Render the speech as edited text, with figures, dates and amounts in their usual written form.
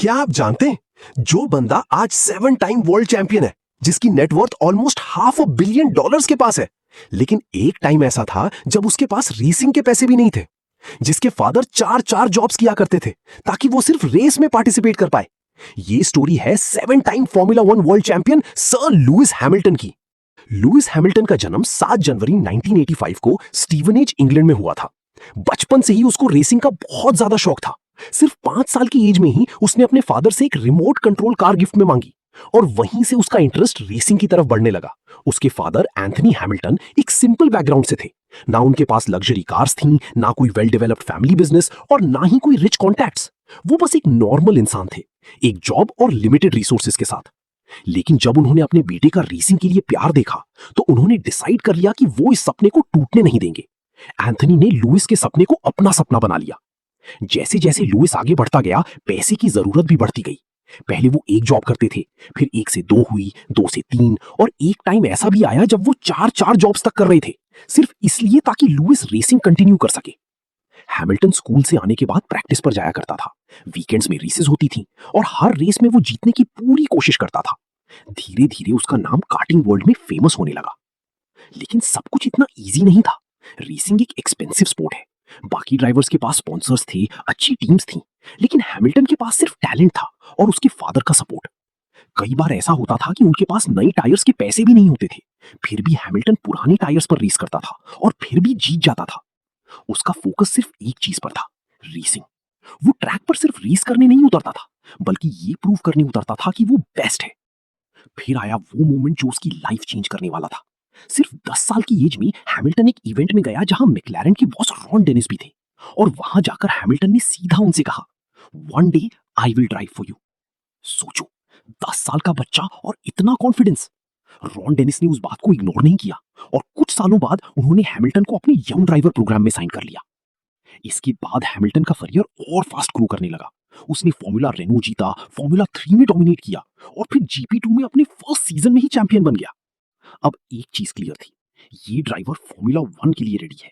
क्या आप जानते हैं जो बंदा आज 7 टाइम वर्ल्ड चैंपियन है, जिसकी नेटवर्थ ऑलमोस्ट $500 million के पास है, लेकिन एक टाइम ऐसा था जब उसके पास रेसिंग के पैसे भी नहीं थे, जिसके फादर चार चार जॉब्स किया करते थे ताकि वो सिर्फ रेस में पार्टिसिपेट कर पाए। ये स्टोरी है 7 time formula 1 world champion sir Lewis Hamilton की। लुइस हैमिल्टन का जन्म 7 जनवरी 1985 को स्टीवनेज, इंग्लैंड में हुआ था। बचपन से ही उसको रेसिंग का बहुत ज्यादा शौक था। सिर्फ 5 साल की एज में ही उसने अपने फादर से एक रिमोट कंट्रोल कार गिफ्ट में मांगी और वहीं से उसका इंटरेस्ट रेसिंग की तरफ बढ़ने लगा। उसके फादर एंथनी हैमिल्टन एक सिंपल बैकग्राउंड से थे। ना उनके पास लग्जरी कार्स थीं, ना कोई वेल डेवलप्ड फैमिली बिजनेस और ना ही कोई रिच कॉन्टैक्ट्स। वो बस एक नॉर्मल इंसान थे, एक जॉब और लिमिटेड रिसोर्सेज के साथ। लेकिन जब उन्होंने अपने बेटे का रेसिंग के लिए प्यार देखा तो उन्होंने डिसाइड कर लिया कि वो इस सपने को टूटने नहीं देंगे। एंथनी ने लुइस के सपने को अपना सपना बना लिया। जैसे जैसे लुइस आगे बढ़ता गया, पैसे की जरूरत भी बढ़ती गई। पहले वो एक जॉब करते थे, फिर 1 से 2 हुई, 2 से 3 और एक टाइम ऐसा भी आया जब वो 4 जॉब्स तक कर रहे थे, सिर्फ इसलिए ताकि लुइस रेसिंग कंटिन्यू कर सके। हैमिल्टन स्कूल से आने के बाद प्रैक्टिस पर जाया करता था। वीकेंड्स में रेसेस होती थी और हर रेस में वो जीतने की पूरी कोशिश करता था। धीरे धीरे उसका नाम कार्टिंग वर्ल्ड में फेमस होने लगा। लेकिन सब कुछ इतना इजी नहीं था। रेसिंग एक एक्सपेंसिव स्पोर्ट है। बाकी ड्राइवर्स के पास स्पॉन्सर्स थे, अच्छी टीम्स थी, लेकिन हैमिल्टन के पास सिर्फ टैलेंट था और उसके फादर का सपोर्ट। कई बार ऐसा होता था कि उनके पास नई टायर्स के पैसे भी नहीं होते थे, फिर भी हैमिल्टन पुरानी टायर्स पर रेस करता था और फिर भी जीत जाता था। उसका फोकस सिर्फ एक चीज पर था, रेसिंग। वो ट्रैक पर सिर्फ रेस करने नहीं उतरता था, बल्कि ये प्रूव करने उतरता था कि वो बेस्ट है। फिर आया वो मोमेंट जो उसकी लाइफ चेंज करने वाला था। सिर्फ 10 साल की एज में हैमिल्टन एक इवेंट में गया जहां मैक्लारेन के बॉस रॉन डेनिस भी थे और वहां जाकर हैमिल्टन ने सीधा उनसे कहा, "one day I will drive for you." सोचो, 10 साल का बच्चा और इतना कॉन्फिडेंस। रॉन डेनिस ने उस बात को इग्नोर नहीं किया और कुछ सालों बाद उन्होंने हैमिल्टन को अपने यंग ड्राइवर प्रोग्राम में साइन कर लिया। इसके बाद हैमिल्टन का करियर और फास्ट ग्रो करने लगा। उसने फॉर्मूला रेनो जीता, फॉर्मूला 3 में डोमिनेट किया और फिर GP2 में अपने फर्स्ट सीजन में ही चैंपियन बन गया। अब एक चीज क्लियर थी, ये ड्राइवर फॉर्मूला 1 के लिए रेडी है।